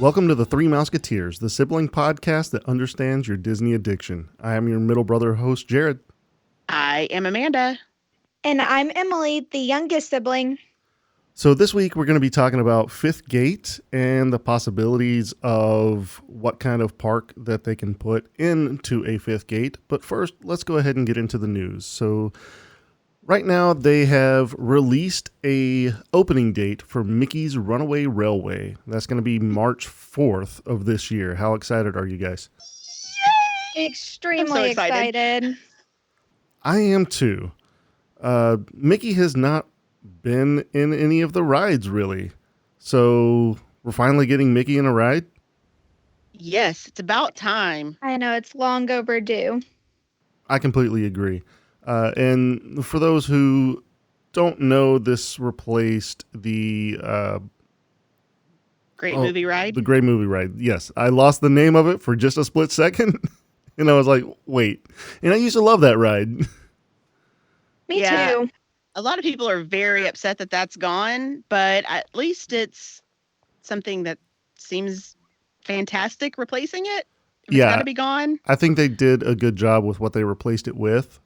Welcome to the Three Mouseketeers, the sibling podcast that understands your Disney addiction. I am your middle brother host, Jared. I am Amanda. And I'm Emily, the youngest sibling. So this week we're going to be talking about Fifth Gate and the possibilities of what kind of park that they can put into a Fifth Gate. But first, let's go ahead and get into the news. So right now they have released a opening date for Mickey's Runaway Railway. That's going to be March 4th of this year. How excited are you guys? Extremely excited. I am too. Mickey has not been in any of the rides, really. So we're finally getting Mickey in a ride? Yes, it's about time. I know, it's long overdue. I completely agree. And for those who don't know, this replaced the Great Movie Ride. The Great Movie Ride. Yes, I lost the name of it for just a split second. And I was like, wait. And I used to love that ride. Me too. A lot of people are very upset that that's gone, but at least it's something that seems fantastic replacing it. If it's got to be gone. I think they did a good job with what they replaced it with.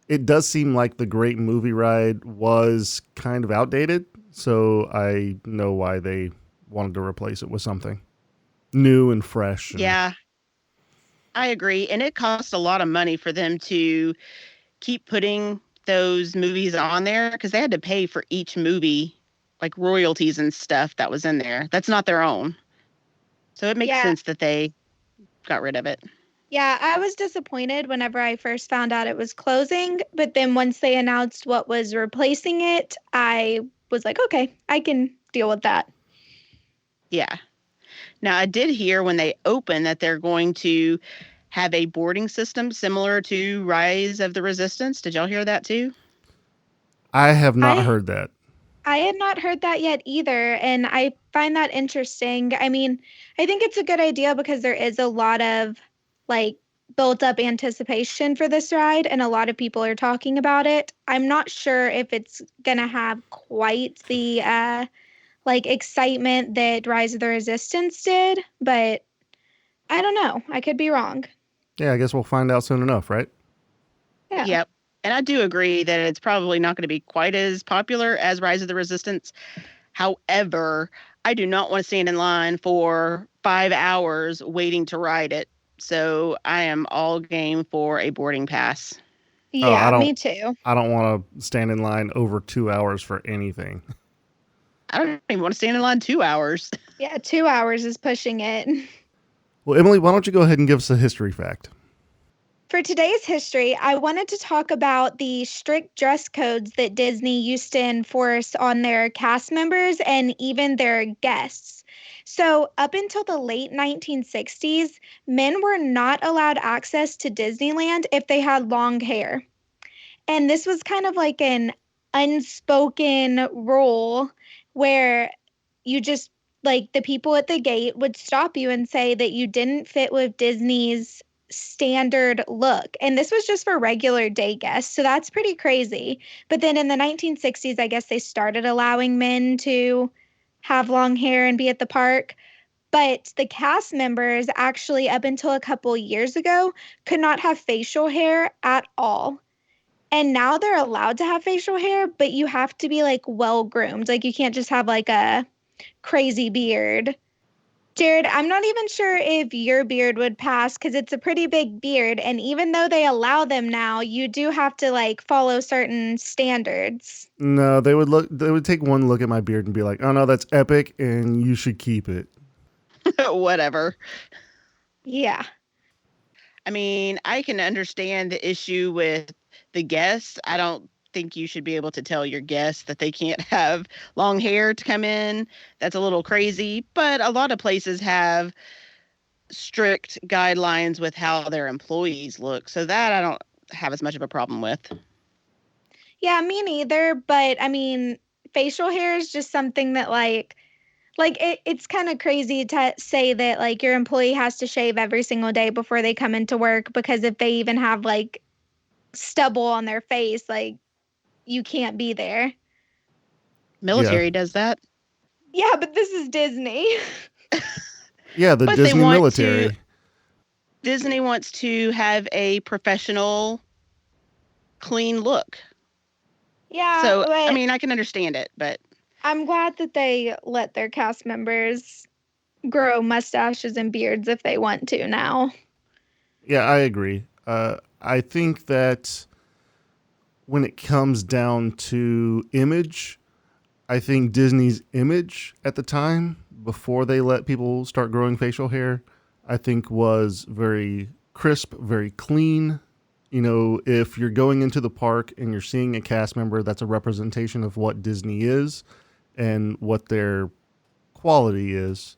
It does seem like the Great Movie Ride was kind of outdated, so I know why they wanted to replace it with something new and fresh. Yeah, I agree. And it cost a lot of money for them to keep putting those movies on there because they had to pay for each movie, like royalties and stuff that was in there. That's not their own. So it makes sense that they got rid of it. Yeah, I was disappointed whenever I first found out it was closing, but then once they announced what was replacing it, I was like, okay, I can deal with that. Yeah. Now, I did hear when they open that they're going to have a boarding system similar to Rise of the Resistance. Did y'all hear that too? I have not heard that. I had not heard that yet either, and I find that interesting. I mean, I think it's a good idea because there is a lot of built up anticipation for this ride, and a lot of people are talking about it. I'm not sure if it's going to have quite the excitement that Rise of the Resistance did, but I don't know. I could be wrong. Yeah, I guess we'll find out soon enough, right? Yeah. Yep. And I do agree that it's probably not going to be quite as popular as Rise of the Resistance. However, I do not want to stand in line for 5 hours waiting to ride it. So I am all game for a boarding pass. Yeah, me too. I don't want to stand in line over 2 hours for anything. I don't even want to stand in line 2 hours. Yeah, 2 hours is pushing it. Well, Emily, why don't you go ahead and give us a history fact? For today's history, I wanted to talk about the strict dress codes that Disney used to enforce on their cast members and even their guests. So up until the late 1960s, men were not allowed access to Disneyland if they had long hair. And this was kind of like an unspoken rule where you just, the people at the gate would stop you and say that you didn't fit with Disney's standard look. And this was just for regular day guests. So that's pretty crazy. But then in the 1960s, I guess they started allowing men to have long hair and be at the park. But the cast members actually, up until a couple years ago, could not have facial hair at all. And now they're allowed to have facial hair, but you have to be well groomed. You can't just have a crazy beard. Jared, I'm not even sure if your beard would pass because it's a pretty big beard. And even though they allow them now, you do have to follow certain standards. No, they would take one look at my beard and be like, oh no, that's epic and you should keep it. Whatever. Yeah. I mean, I can understand the issue with the guests. I don't think you should be able to tell your guests that they can't have long hair to come in. That's a little crazy, but a lot of places have strict guidelines with how their employees look. So that I don't have as much of a problem with. Yeah, me neither. But I mean, facial hair is just something that it's kind of crazy to say that your employee has to shave every single day before they come into work, because if they even have stubble on their face, you can't be there. Military does that. Yeah, but this is Disney. Yeah, the But they Disney want to. military. Disney wants to have a professional, clean look. Yeah, So, I but mean, I can understand it, but I'm glad that they let their cast members grow mustaches and beards if they want to now. Yeah, I agree. I think that when it comes down to image, I think Disney's image at the time, before they let people start growing facial hair, I think was very crisp, very clean. You know, if you're going into the park and you're seeing a cast member, that's a representation of what Disney is and what their quality is.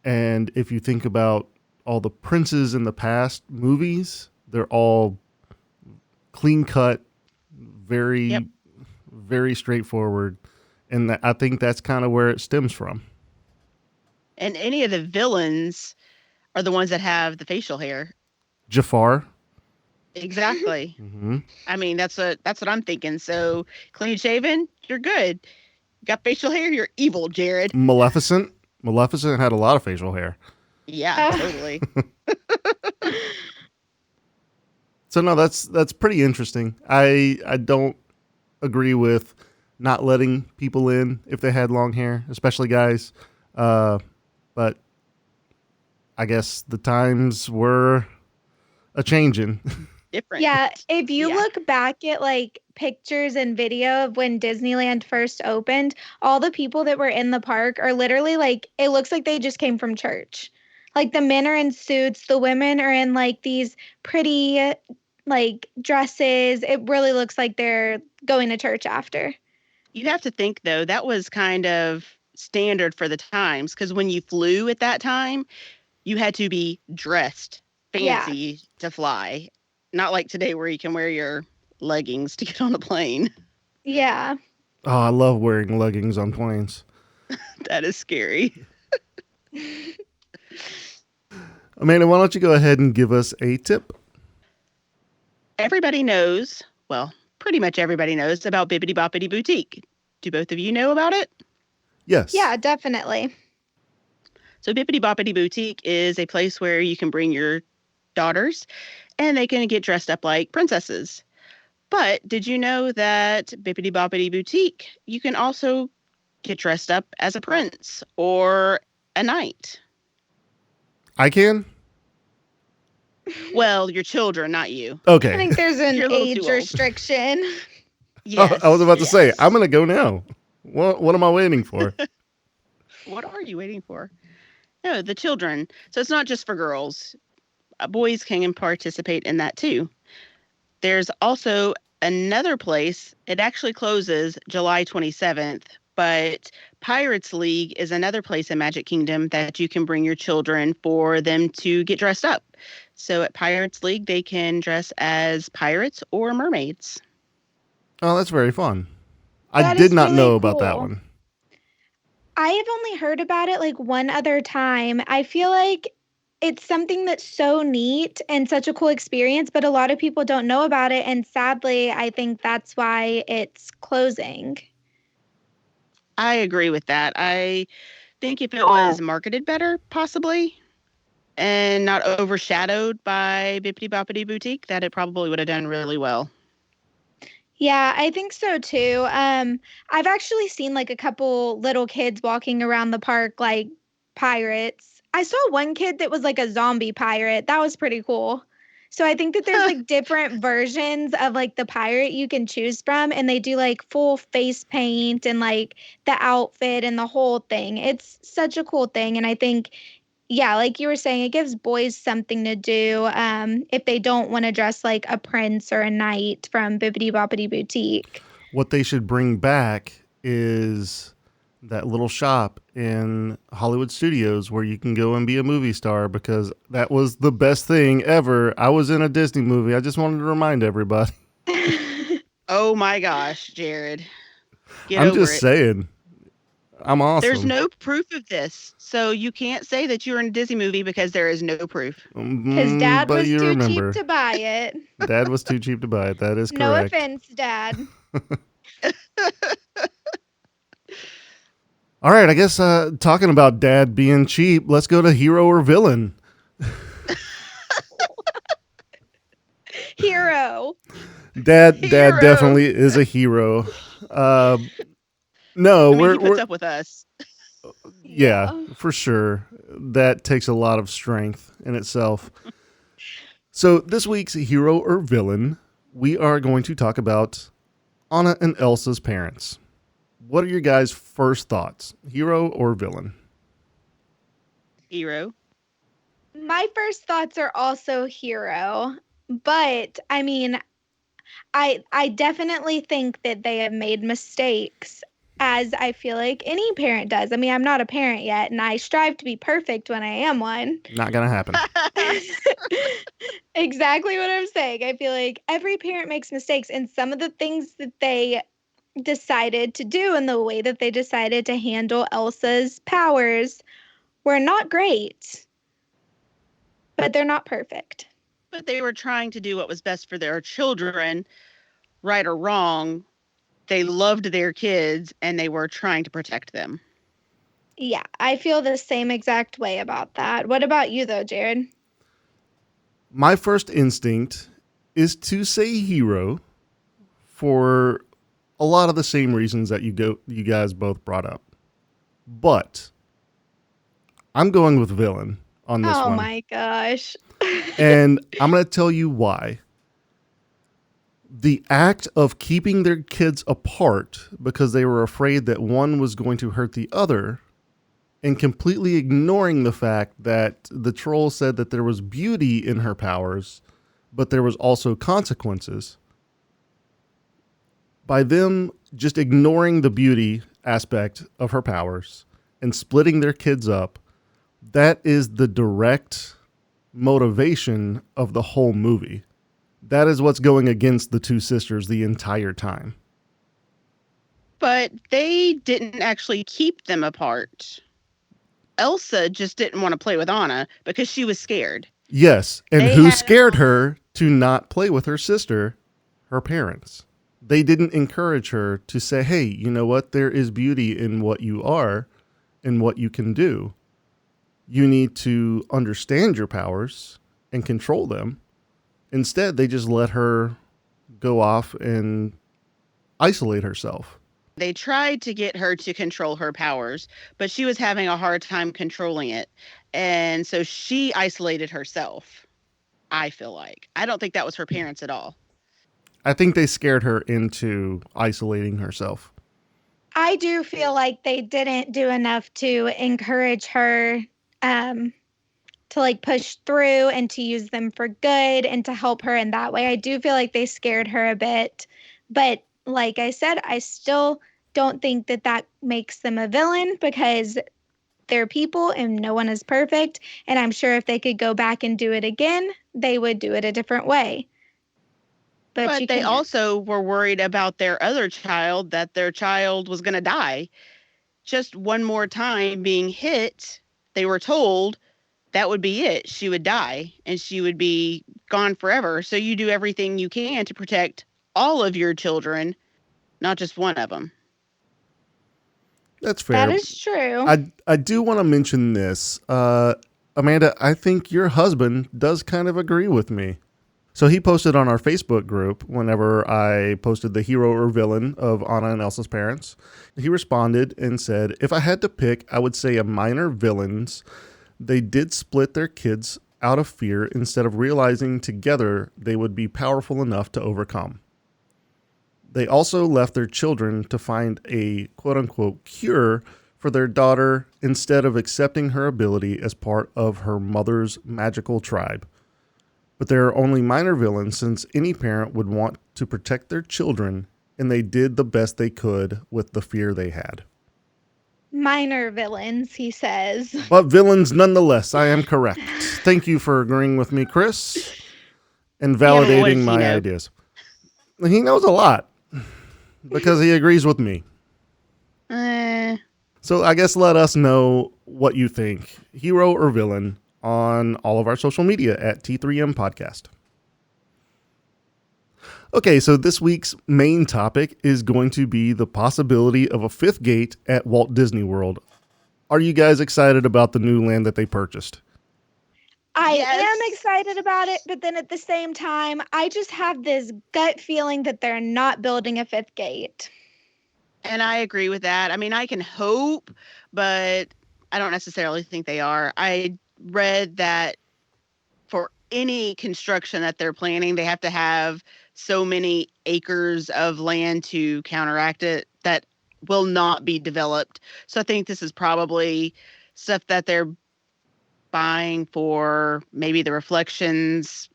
And if you think about all the princes in the past movies, they're all clean cut, yep. very, very straightforward. And I think that's kind of where it stems from. And any of the villains are the ones that have the facial hair. Jafar. Exactly. Mm-hmm. I mean, that's what I'm thinking. So, clean shaven, you're good. Got facial hair, you're evil, Jared. Maleficent. Maleficent had a lot of facial hair. Yeah, totally. So no, that's pretty interesting. I don't agree with not letting people in if they had long hair, especially guys. But I guess the times were a changing. Different. Yeah, if you Yeah. look back at like pictures and video of when Disneyland first opened, all the people that were in the park are literally like, it looks like they just came from church. Like the men are in suits, the women are in like these pretty like dresses. It really looks like they're going to church after. You have to think, though, that was kind of standard for the times because when you flew at that time, you had to be dressed Yeah. fancy to fly. Not like today where you can wear your leggings to get on a plane. Yeah. Oh, I love wearing leggings on planes. That is scary. Amanda, why don't you go ahead and give us a tip? Everybody knows, well, pretty much everybody knows about Bibbidi Boutique. Do both of you know about it? Yes. Yeah, definitely. So Bibbidi Boutique is a place where you can bring your daughters and they can get dressed up like princesses. But did you know that Bibbidi Boutique, you can also get dressed up as a prince or a knight? I can? Well, your children, not you. Okay. I think there's an You're a little age too old. restriction. Yes. I was about to say, yes. I'm going to go now. What am I waiting for? What are you waiting for? No, the children. So it's not just for girls. Boys can participate in that too. There's also another place. It actually closes July 27th, but Pirates League is another place in Magic Kingdom that you can bring your children for them to get dressed up. So at Pirates League, they can dress as pirates or mermaids. Oh, that's very fun. I That did is not really know about that cool. one. I have only heard about it like one other time. I feel like it's something that's so neat and such a cool experience, but a lot of people don't know about it. And sadly, I think that's why it's closing. I agree with that. I think if it was marketed better, possibly, and not overshadowed by Bippity Boutique, that it probably would have done really well. Yeah, I think so too. I've actually seen like a couple little kids walking around the park like pirates. I saw one kid that was like a zombie pirate. That was pretty cool. So I think that there's like different versions of like the pirate you can choose from, and they do like full face paint and like the outfit and the whole thing. It's such a cool thing, and I think yeah, like you were saying, it gives boys something to do if they don't want to dress like a prince or a knight from Bibbidi Boutique. What they should bring back is that little shop in Hollywood Studios where you can go and be a movie star, because that was the best thing ever. I was in a Disney movie. I just wanted to remind everybody. Oh my gosh, Jared. Get I'm over just it. saying. I'm awesome. There's no proof of this. So you can't say that you're in a Disney movie because there is no proof. Because Dad but was you too remember. cheap to buy it. Dad was too cheap to buy it. That is No correct. offense, Dad. All right, I guess talking about dad being cheap, let's go to hero or villain. Hero. Dad Hero. definitely is a hero. No, I mean, he puts we're up with us. yeah, for sure. That takes a lot of strength in itself. So this week's hero or villain, we are going to talk about Anna and Elsa's parents. What are your guys' first thoughts? Hero or villain? Hero. My first thoughts are also hero, but I mean, I definitely think that they have made mistakes, as I feel like any parent does. I mean, I'm not a parent yet, and I strive to be perfect when I am one. Not gonna happen. Exactly what I'm saying. I feel like every parent makes mistakes, and some of the things that they decided to do and the way that they decided to handle Elsa's powers were not great, but they're not perfect. But they were trying to do what was best for their children, right or wrong. They loved their kids and they were trying to protect them. Yeah, I feel the same exact way about that. What about you, though, Jared? My first instinct is to say hero for a lot of the same reasons that you guys both brought up. But I'm going with villain on this one. Oh my gosh. And I'm going to tell you why. The act of keeping their kids apart because they were afraid that one was going to hurt the other and completely ignoring the fact that the troll said that there was beauty in her powers, but there was also consequences. By them just ignoring the beauty aspect of her powers and splitting their kids up, that is the direct motivation of the whole movie. That is what's going against the two sisters the entire time. But they didn't actually keep them apart. Elsa just didn't want to play with Anna because she was scared. Yes, and They who had- scared her to not play with her sister? Her parents. They didn't encourage her to say, hey, you know what? There is beauty in what you are and what you can do. You need to understand your powers and control them. Instead, they just let her go off and isolate herself. They tried to get her to control her powers, but she was having a hard time controlling it. And so she isolated herself, I feel like. I don't think that was her parents at all. I think they scared her into isolating herself. I do feel like they didn't do enough to encourage her to like push through and to use them for good and to help her in that way. I do feel like they scared her a bit. But like I said, I still don't think that that makes them a villain because they're people and no one is perfect. And I'm sure if they could go back and do it again, they would do it a different way. But they also were worried about their other child, that their child was going to die. Just one more time being hit, they were told that would be it. She would die and she would be gone forever. So you do everything you can to protect all of your children, not just one of them. That's fair. That is true. I do want to mention this. Amanda, I think your husband does kind of agree with me. So he posted on our Facebook group whenever I posted the hero or villain of Anna and Elsa's parents. He responded and said, if I had to pick, I would say a minor villains. They did split their kids out of fear instead of realizing together they would be powerful enough to overcome. They also left their children to find a quote-unquote cure for their daughter instead of accepting her ability as part of her mother's magical tribe. But they are only minor villains since any parent would want to protect their children, and they did the best they could with the fear they had. Minor villains, he says. But villains nonetheless, I am correct. Thank you for agreeing with me, Chris, and validating my ideas. He knows a lot because he agrees with me. So I guess let us know what you think, hero or villain, on all of our social media at T3M Podcast. Okay, so this week's main topic is going to be the possibility of a fifth gate at Walt Disney World. Are you guys excited about the new land that they purchased? I Yes. am excited about it, but then at the same time, I just have this gut feeling that they're not building a fifth gate. And I agree with that. I mean, I can hope, but I don't necessarily think they are. I read that for any construction that they're planning, they have to have so many acres of land to counteract it that will not be developed. So I think this is probably stuff that they're buying for maybe the Reflections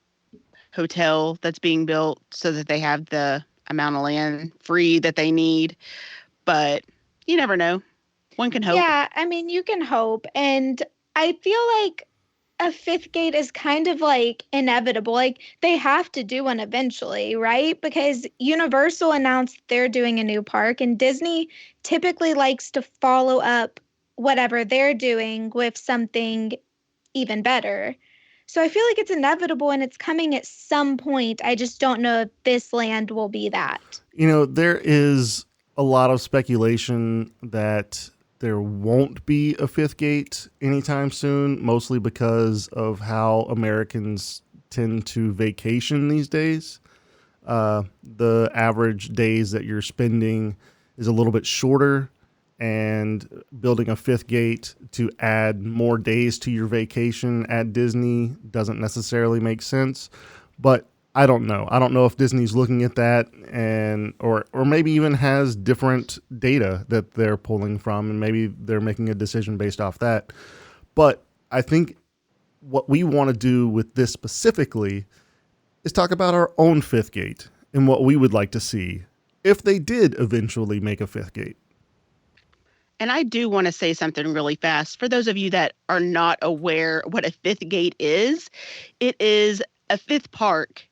hotel that's being built so that they have the amount of land free that they need. But you never know. One can hope. Yeah, I mean, you can hope. And I feel like a fifth gate is kind of like inevitable. Like they have to do one eventually, right? Because Universal announced they're doing a new park, and Disney typically likes to follow up whatever they're doing with something even better. So I feel like it's inevitable and it's coming at some point. I just don't know if this land will be that. You know, there is a lot of speculation that there won't be a fifth gate anytime soon, mostly because of how Americans tend to vacation these days. The average days that you're spending is a little bit shorter, and building a fifth gate to add more days to your vacation at Disney doesn't necessarily make sense. But I don't know. I don't know if Disney's looking at that and or maybe even has different data that they're pulling from, and maybe they're making a decision based off that. But I think what we want to do with this specifically is talk about our own fifth gate and what we would like to see if they did eventually make a fifth gate. And I do want to say something really fast. For those of you that are not aware what a fifth gate is, it is a fifth park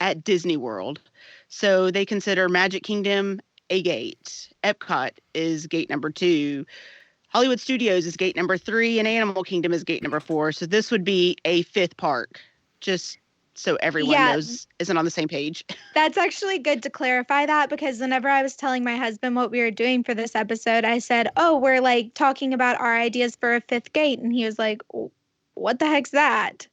at Disney World. So they consider Magic Kingdom a gate. Epcot is gate number 2. Hollywood Studios is gate number 3, and Animal Kingdom is gate number 4. So this would be a fifth park, just so everyone knows, isn't on the same page. That's actually good to clarify that, because whenever I was telling my husband what we were doing for this episode, I said, oh, we're like talking about our ideas for a fifth gate. And he was like, what the heck's that?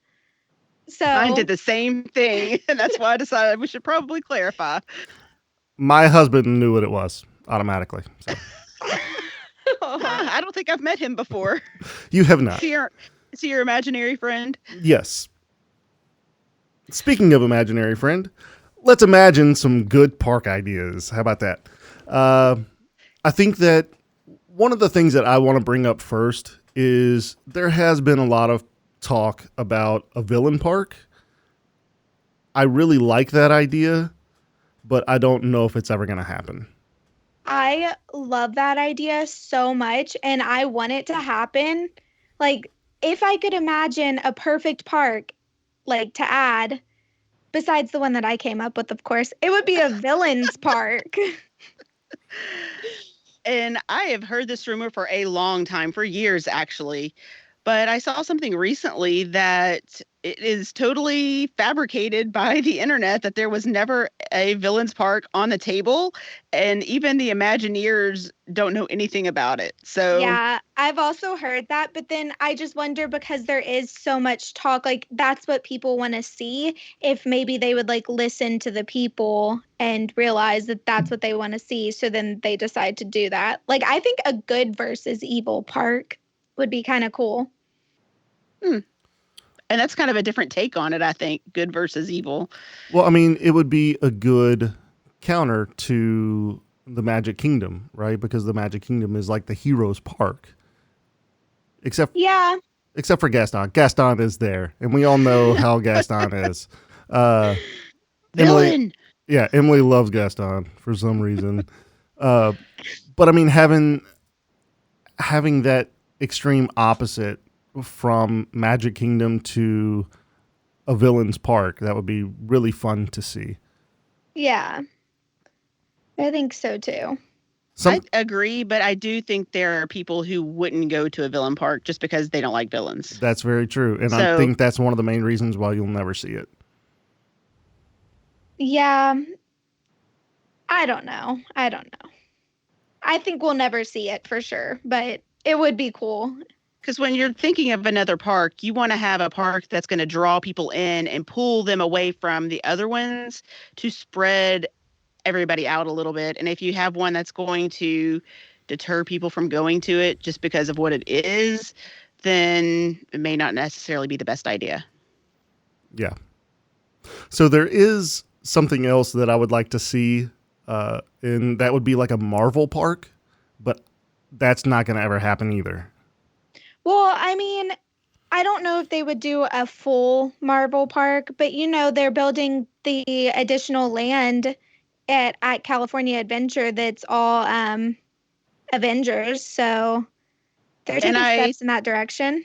So I did the same thing, and that's why I decided we should probably clarify. My husband knew what it was automatically. So. I don't think I've met him before. You have not. Is he your imaginary friend? Yes. Speaking of imaginary friend, let's imagine some good park ideas. How about that? I think that one of the things that I want to bring up first is there has been a lot of talk about a villain park. I really like that idea, but I don't know if it's ever going to happen. I love that idea so much, and I want it to happen. Like, if I could imagine a perfect park, like to add, besides the one that I came up with, of course, it would be a villains park. And I have heard this rumor for a long time, for years actually. But I saw something recently that it is totally fabricated by the internet, that there was never a villains park on the table, and even the Imagineers don't know anything about it. So yeah, I've also heard that, but then I just wonder, because there is so much talk, like that's what people want to see, if maybe they would like listen to the people and realize that that's what they want to see, so then they decide to do that. Like, I think a good versus evil park would be kind of cool. And that's kind of a different take on it, I think, good versus evil. Well, I mean, it would be a good counter to the Magic Kingdom, right? Because the Magic Kingdom is like the hero's park. Except for Gaston. Gaston is there, and we all know how Gaston is. Emily loves Gaston for some reason. But I mean, having that extreme opposite from Magic Kingdom to a villain's park, that would be really fun to see. Yeah, I think so too. I agree, but I do think there are people who wouldn't go to a villain park just because they don't like villains. That's very true. And I think that's one of the main reasons why you'll never see it. Yeah, I don't know. I think we'll never see it for sure, but it would be cool. Because when you're thinking of another park, you want to have a park that's going to draw people in and pull them away from the other ones to spread everybody out a little bit. And if you have one that's going to deter people from going to it just because of what it is, then it may not necessarily be the best idea. Yeah. So there is something else that I would like to see, and that would be like a Marvel park, but that's not going to ever happen either. Well, I mean, I don't know if they would do a full Marvel park, but they're building the additional land at California Adventure that's all Avengers, so they're taking steps in that direction.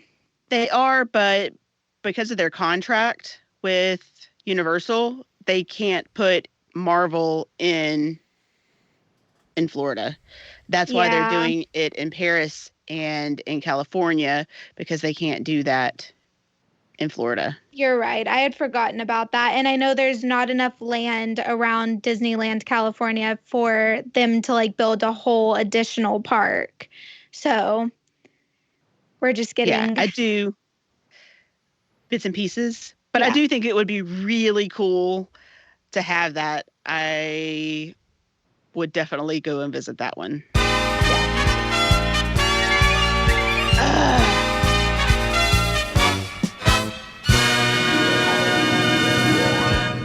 They are, but because of their contract with Universal, they can't put Marvel in Florida. That's why they're doing it in Paris and in California, because they can't do that in Florida. You're right. I had forgotten about that. And I know there's not enough land around Disneyland, California for them to build a whole additional park. So we're just getting... Yeah, I do bits and pieces, but Yeah. I do think it would be really cool to have that. I would definitely go and visit that one.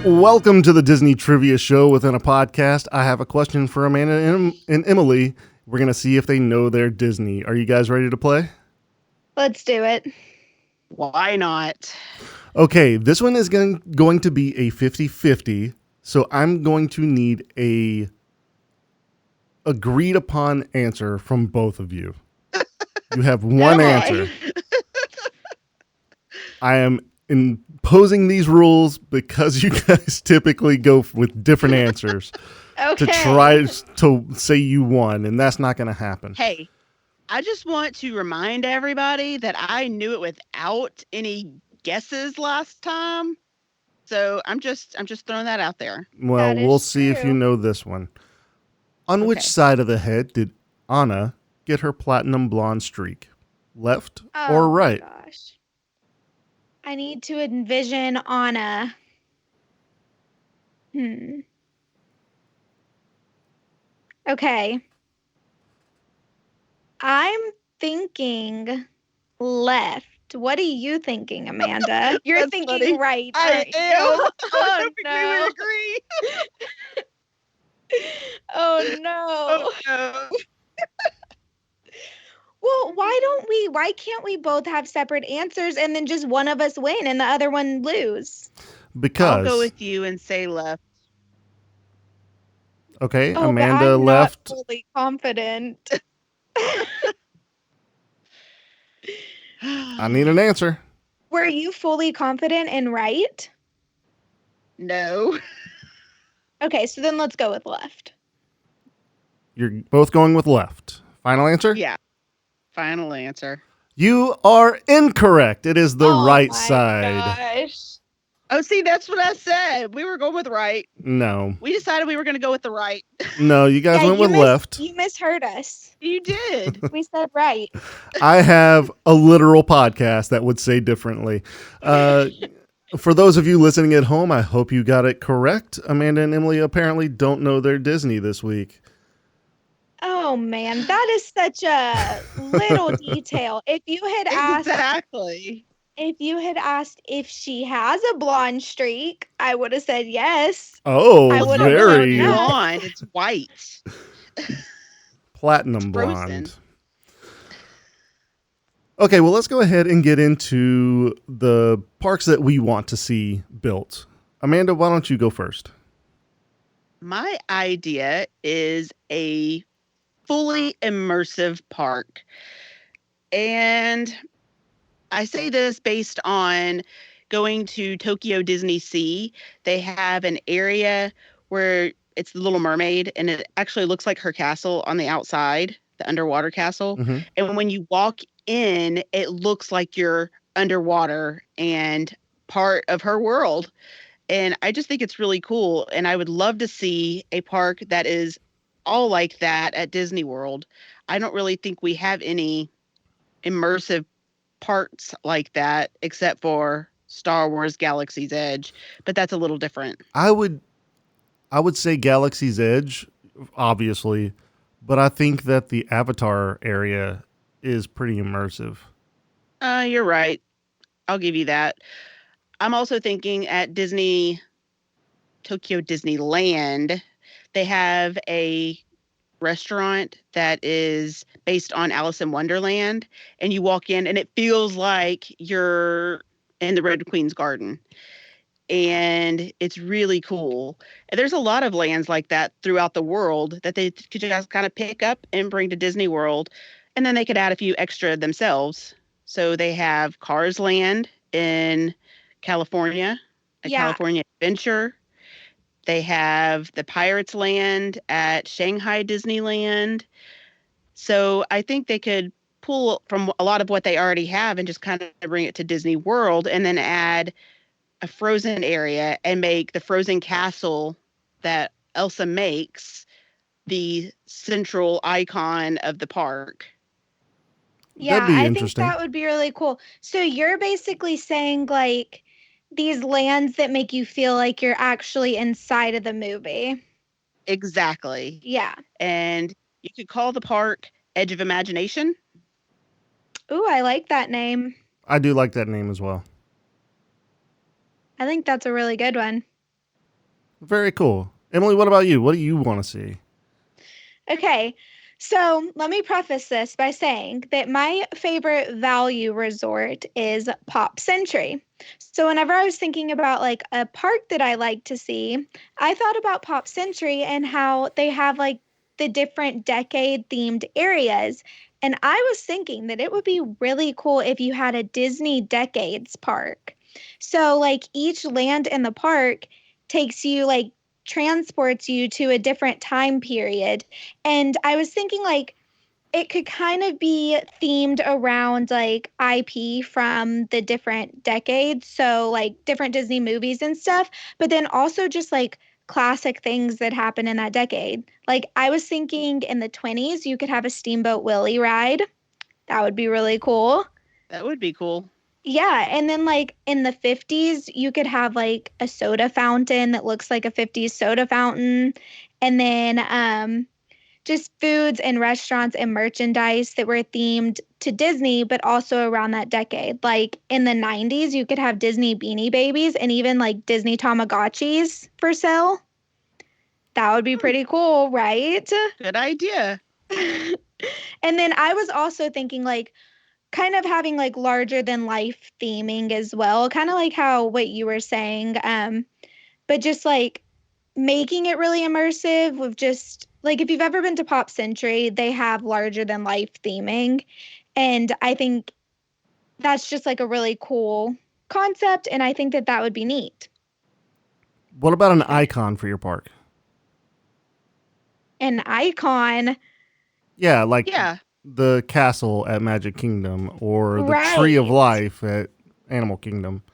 Welcome to the Disney Trivia Show within a podcast. I have a question for Amanda and Emily. We're going to see if they know their Disney. Are you guys ready to play? Let's do it. Why not? Okay, this one is going to be a 50-50, so I'm going to need a agreed upon answer from both of you. You have one answer. I am imposing these rules because you guys typically go with different answers to try to say you won, and that's not going to happen. Hey, I just want to remind everybody that I knew it without any guesses last time. So I'm just throwing that out there. Well, we'll see if you know this one. On which side of the head did Anna get her platinum blonde streak? Left or right? Oh, gosh. I need to envision Anna. Okay. I'm thinking left. What are you thinking, Amanda? You're thinking funny. Right. I am. Oh, no. We would agree. Oh, no. Oh, no. Well, why can't we both have separate answers and then just one of us win and the other one lose? Because I'll go with you and say left. Okay, Amanda I'm left. Not fully confident. I need an answer. Were you fully confident and right? No. Okay, so then let's go with left. You're both going with left. Final answer? Yeah. Final answer. You are incorrect. It is the right side. Gosh. Oh, see, that's what I said. We were going with right. No. We decided we were going to go with the right. No, you guys went with left. You misheard us. You did. We said right. I have a literal podcast that would say differently. For those of you listening at home, I hope you got it correct. Amanda and Emily apparently don't know their Disney this week. Oh, man, that is such a little detail. If you had asked... Exactly. If you had asked if she has a blonde streak, I would have said yes. Oh, very blonde. It's white. Platinum blonde. Okay, well, let's go ahead and get into the parks that we want to see built. Amanda, why don't you go first? My idea is a fully immersive park. And I say this based on going to Tokyo Disney Sea. They have an area where it's the Little Mermaid, and it actually looks like her castle on the outside, the underwater castle. Mm-hmm. And when you walk in, it looks like you're underwater and part of her world. And I just think it's really cool. And I would love to see a park that is all like that at Disney World. I don't really think we have any immersive parks like that except for Star Wars Galaxy's Edge, but that's a little different. I would say Galaxy's Edge, obviously, but I think that the Avatar area is pretty immersive. You're right. I'll give you that. I'm also thinking at Tokyo Disneyland, they have a restaurant that is based on Alice in Wonderland, and you walk in and it feels like you're in the Red Queen's garden. And it's really cool. And there's a lot of lands like that throughout the world that they could just kind of pick up and bring to Disney World, and then they could add a few extra themselves. So they have Cars Land in California, a Yeah. California Adventure. They have the Pirates Land at Shanghai Disneyland. So I think they could pull from a lot of what they already have and just kind of bring it to Disney World and then add a frozen area and make the frozen castle that Elsa makes the central icon of the park. Yeah, That'd be I think interesting. that would be really cool. So you're basically saying like these lands that make you feel like you're actually inside of the movie. Exactly. Yeah. And you could call the park Edge of Imagination. Ooh, I like that name. I do like that name as well. I think that's a really good one. Very cool. Emily, what about you? What do you want to see? Okay, so let me preface this by saying that my favorite value resort is Pop Century. So whenever I was thinking about like a park that I like to see, I thought about Pop Century and how they have like the different decade themed areas. And I was thinking that it would be really cool if you had a Disney Decades park. So like each land in the park takes you like transports you to a different time period. And I was thinking like it could kind of be themed around like IP from the different decades. So like different Disney movies and stuff, but then also just like classic things that happen in that decade. Like I was thinking in the 20s, you could have a Steamboat Willie ride. That would be really cool. That would be cool. Yeah, and then like in the 50s, you could have like a soda fountain that looks like a 50s soda fountain. And then just foods and restaurants and merchandise that were themed to Disney, but also around that decade. Like in the 90s, you could have Disney Beanie Babies and even like Disney Tamagotchis for sale. That would be pretty cool, right? Good idea. And then I was also thinking like kind of having like larger than life theming as well, kind of like how what you were saying, but just like making it really immersive with just like if you've ever been to Pop Century, they have larger than life theming, and I think that's just like a really cool concept, and I think that that would be neat. What about an icon for your park? An icon. Yeah, like Yeah. the castle at Magic Kingdom or the Right. Tree of Life at Animal Kingdom.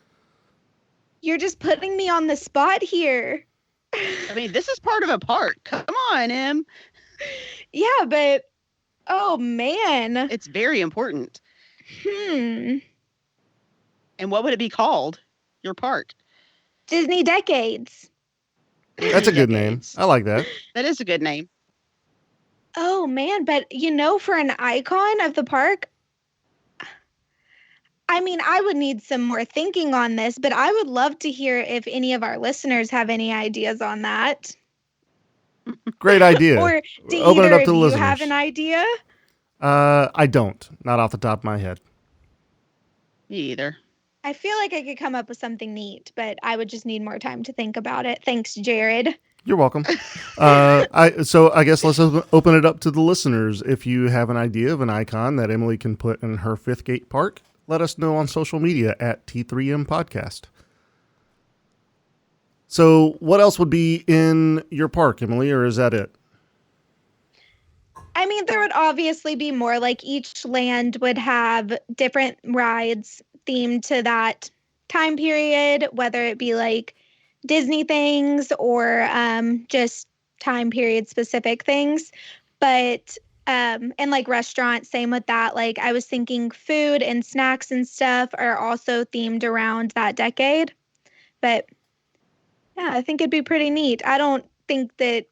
You're just putting me on the spot here. I mean, this is part of a park. Come on, Em. Yeah, but oh man. It's very important. Hmm. And what would it be called? Your park. Disney Decades. That's a good name. Decades. I like that. That is a good name. Oh man, but you know, for an icon of the park, I mean, I would need some more thinking on this, but I would love to hear if any of our listeners have any ideas on that. Great idea. Or do Open it either up of to the you listeners. have an idea? I don't. Not off the top of my head. Me either. I feel like I could come up with something neat, but I would just need more time to think about it. Thanks, Jared. You're welcome. So I guess let's open it up to the listeners. If you have an idea of an icon that Emily can put in her Fifth Gate Park, let us know on social media at T3M Podcast. So what else would be in your park, Emily, or is that it? I mean, there would obviously be more. Like each land would have different rides themed to that time period, whether it be like Disney things or just time period specific things. But and like restaurants, same with that. Like I was thinking food and snacks and stuff are also themed around that decade. But yeah, I think it'd be pretty neat. I don't think that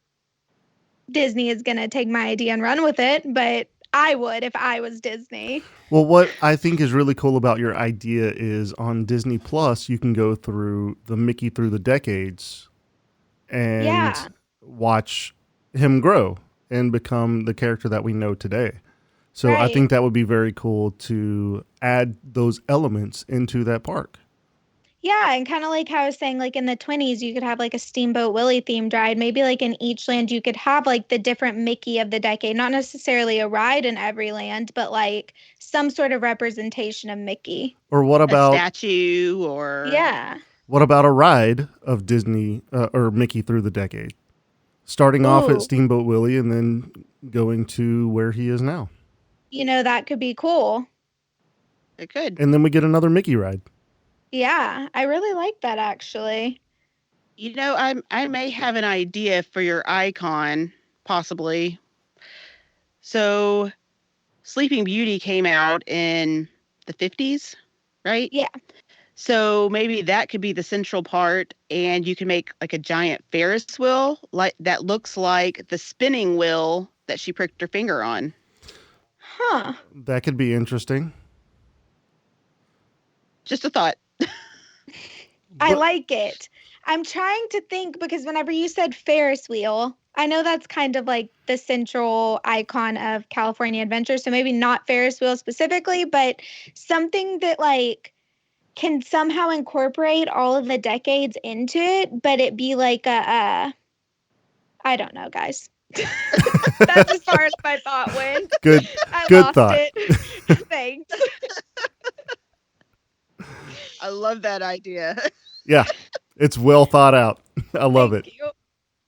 Disney is going to take my idea and run with it, but I would if I was Disney. Well, what I think is really cool about your idea is on Disney Plus, you can go through the Mickey through the decades and Yeah. watch him grow and become the character that we know today. So I Right. think that would be very cool to add those elements into that park. Yeah, and kind of like how I was saying, like in the 20s, you could have like a Steamboat Willie themed ride. Maybe like in each land, you could have like the different Mickey of the decade, not necessarily a ride in every land, but like some sort of representation of Mickey. Or what A about statue or Yeah. a ride of Disney or Mickey through the decade? Starting off at Ooh, Steamboat Willie and then going to where he is now. that could be cool. it could. And then we get another Mickey ride. Yeah, I really like that actually. I may have an idea for your icon, possibly. So, Sleeping Beauty came out in the 50s, right? Yeah. So maybe that could be the central part, and you can make like a giant Ferris wheel, like that looks like the spinning wheel that she pricked her finger on. Huh. That could be interesting. Just a thought. I But- like it. I'm trying to think because whenever you said Ferris wheel, I know that's kind of like the central icon of California Adventure. So maybe not Ferris wheel specifically, but something that like can somehow incorporate all of the decades into it, but it be like I don't know, guys. That's as far as my thought went. Good. I Good lost thought. it. Thanks. I love that idea. Yeah, it's well thought out. I love Thank it. you.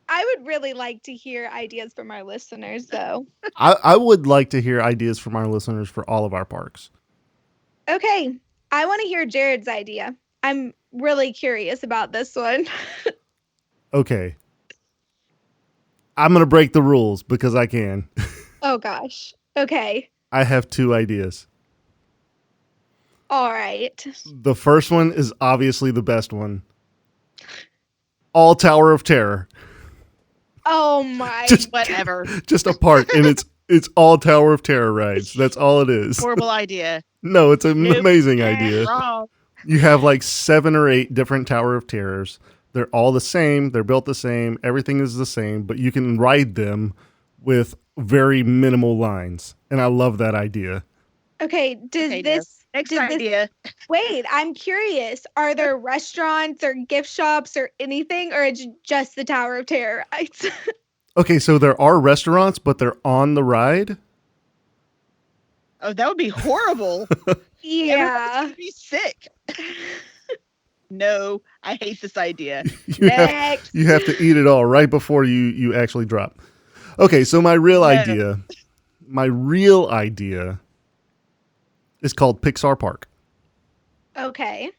I would really like to hear ideas from our listeners, though. I would like to hear ideas from our listeners for all of our parks. Okay, I want to hear Jared's idea. I'm really curious about this one. Okay. I'm going to break the rules because I can. Oh gosh. Okay. I have two ideas. All right. The first one is obviously the best one. All Tower of Terror. Oh my. Whatever. Just a park, and it's all Tower of Terror rides. That's all it is. Horrible idea. No, it's an Nope. amazing idea. Wrong. You have like 7 or 8 different Tower of Terrors. They're all the same. They're built the same. Everything is the same, but you can ride them with very minimal lines. And I love that idea. Okay. Does Okay, this? Next does this- idea. Wait, I'm curious. Are there restaurants or gift shops or anything, or it's just the Tower of Terror rides? Okay, so there are restaurants, but they're on the ride. Oh, that would be horrible. Yeah. Everybody's gonna be sick. No, I hate this idea. Next. You have to eat it all right before you actually drop. Okay, so my real idea is called Pixar Park. Okay.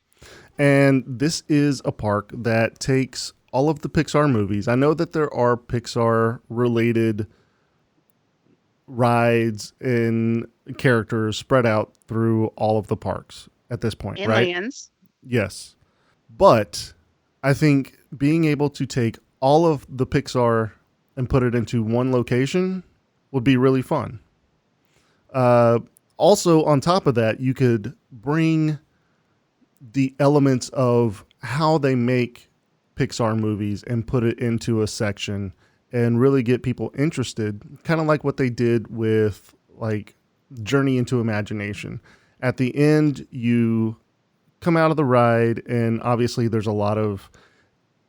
And this is a park that takes all of the Pixar movies. I know that there are Pixar related rides and characters spread out through all of the parks at this point, And right? lands. Yes. But I think being able to take all of the Pixar and put it into one location would be really fun. Also, on top of that, you could bring the elements of how they make Pixar movies and put it into a section and really get people interested, kind of like what they did with like Journey into Imagination. At the end, you come out of the ride, and obviously there's a lot of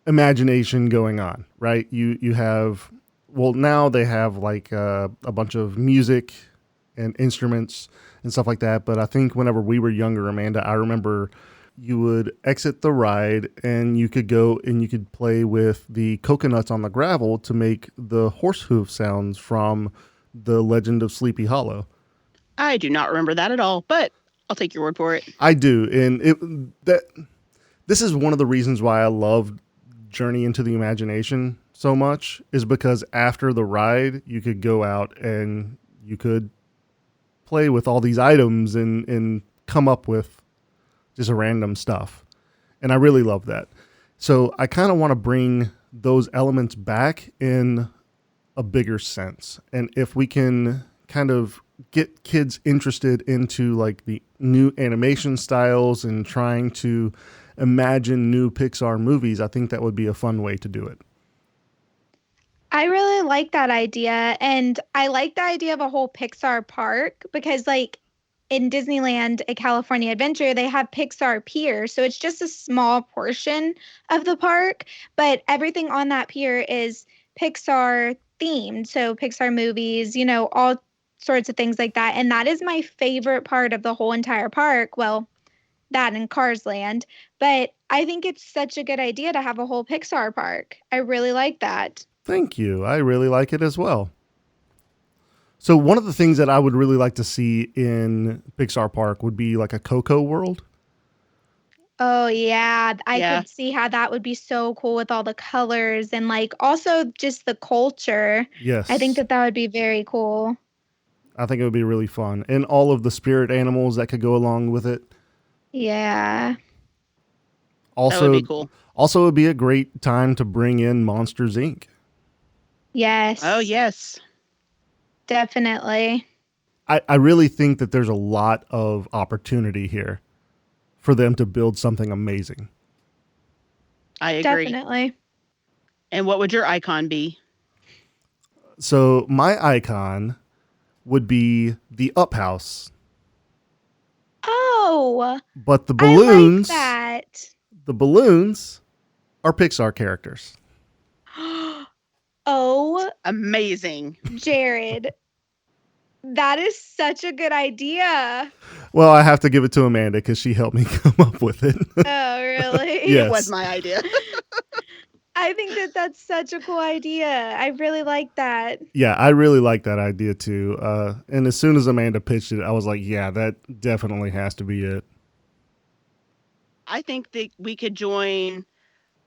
imagination going on, right? You have, well, now they have like a bunch of music and instruments and stuff like that. But I think whenever we were younger, Amanda, I remember you would exit the ride and you could go and you could play with the coconuts on the gravel to make the horse hoof sounds from The Legend of Sleepy Hollow. I do not remember that at all, but I'll take your word for it. I do, and this is one of the reasons why I love Journey into the Imagination so much is because after the ride, you could go out and you could play with all these items and come up with just random stuff. And I really love that. So I kind of want to bring those elements back in a bigger sense. And if we can kind of get kids interested into like the new animation styles and trying to imagine new Pixar movies, I think that would be a fun way to do it. I really like that idea. And I like the idea of a whole Pixar park because, like, in Disneyland, a California Adventure, they have Pixar Pier. So it's just a small portion of the park, but everything on that pier is Pixar themed. So Pixar movies, all sorts of things like that. And that is my favorite part of the whole entire park. Well, that and Cars Land. But I think it's such a good idea to have a whole Pixar park. I really like that. Thank you. I really like it as well. So one of the things that I would really like to see in Pixar Park would be like a Coco world. Oh, yeah. I Yeah. could see how that would be so cool with all the colors and like also just the culture. Yes. I think that would be very cool. I think it would be really fun. And all of the spirit animals that could go along with it. Yeah. Also, That would be cool. Also, it would be a great time to bring in Monsters, Inc. Yes. Oh, yes. Definitely. I really think that there's a lot of opportunity here for them to build something amazing. I agree. Definitely. And what would your icon be? So my icon would be the Up House. Oh, But the I like balloons, that. the balloons are Pixar characters. Oh, Amazing. Jared. That is such a good idea. Well, I have to give it to Amanda because she helped me come up with it. Oh, really? Yes. It was my idea. I think that that's such a cool idea. I really like that. Yeah, I really like that idea too. And as soon as Amanda pitched it, I was like, yeah, that definitely has to be it. I think that we could join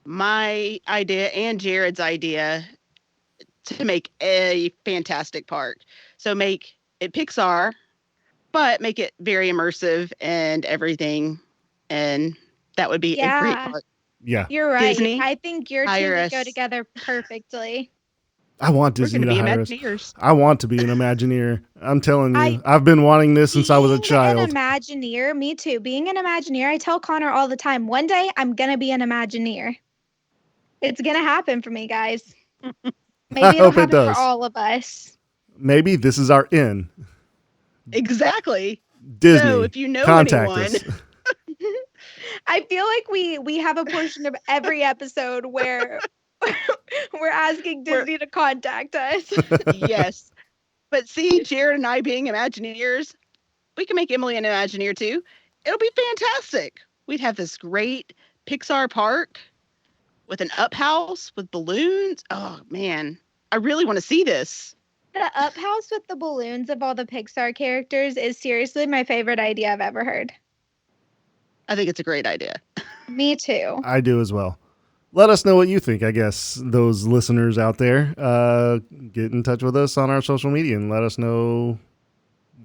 my idea and Jared's idea to make a fantastic park. So make it Pixar, but make it very immersive and everything. And that would be a great Yeah. park. Yeah, You're right. Disney, I think your two hire would go us. together perfectly. I want We're Disney going to to be hire us. Imagineers. I want to be an Imagineer. I'm telling you, I- I've been wanting this since I was a Being child. an Imagineer, me too. Being an Imagineer, I tell Connor all the time, one day I'm going to be an Imagineer. It's going to happen for me, guys. Maybe it'll hope it happen does. for all of us. Maybe this is our in. Exactly. Disney, So if you know contact anyone, us. I feel like we have a portion of every episode where we're asking Disney to contact us. yes. But see, Jared and I being Imagineers, we can make Emily an Imagineer too. It'll be fantastic. We'd have this great Pixar park with an up house with balloons. Oh, man. I really want to see this. The up house with the balloons of all the Pixar characters is seriously my favorite idea I've ever heard. I think it's a great idea. Me too. I do as well. Let us know what you think, I guess, those listeners out there. Get in touch with us on our social media and let us know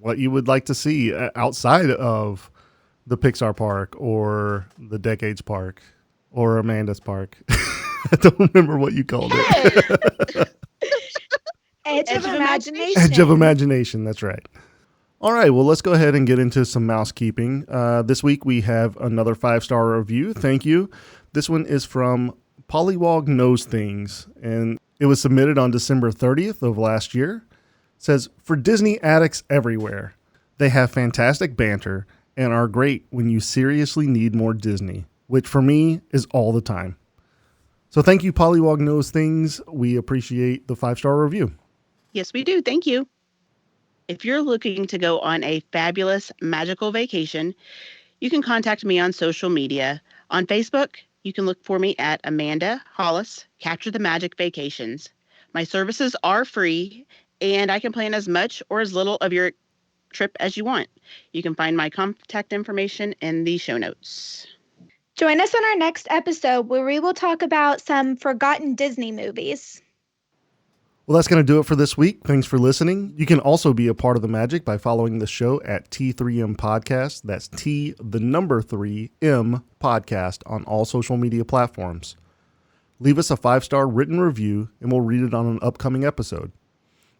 what you would like to see outside of the Pixar park or the Decades Park or Amanda's Park. I don't remember what you called it. Edge of imagination. Edge of imagination. That's right. All right. Well, let's go ahead and get into some mousekeeping. This week we have another 5-star review. Thank you. This one is from Pollywog Knows Things, and it was submitted on December 30th of last year. It says, for Disney addicts everywhere, they have fantastic banter and are great when you seriously need more Disney, which for me is all the time. So thank you, Pollywog Knows Things. We appreciate the 5-star review. Yes, we do. Thank you. If you're looking to go on a fabulous, magical vacation, you can contact me on social media. On Facebook, you can look for me at Amanda.Hollis, Capture the Magic Vacations. My services are free, and I can plan as much or as little of your trip as you want. You can find my contact information in the show notes. Join us on our next episode where we will talk about some forgotten Disney movies. Well, that's going to do it for this week. Thanks for listening. You can also be a part of the magic by following the show at T3M Podcast. That's T3M Podcast on all social media platforms. Leave us a 5-star written review and we'll read it on an upcoming episode.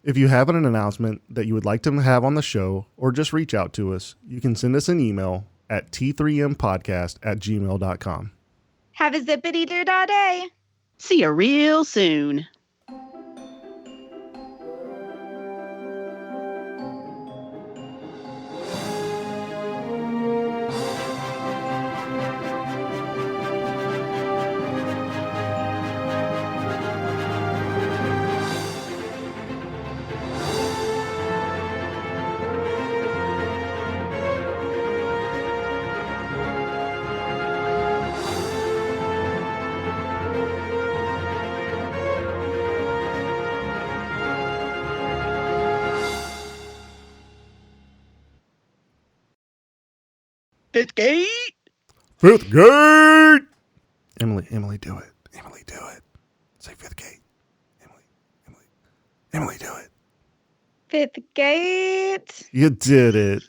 If you have an announcement that you would like to have on the show or just reach out to us, you can send us an email at t3mpodcast@gmail.com. Have a zippity-doo-dah day. See you real soon. Fifth gate. Fifth gate! Emily, do it. Emily, do it. Say fifth gate. Emily, do it. Fifth gate. You did it.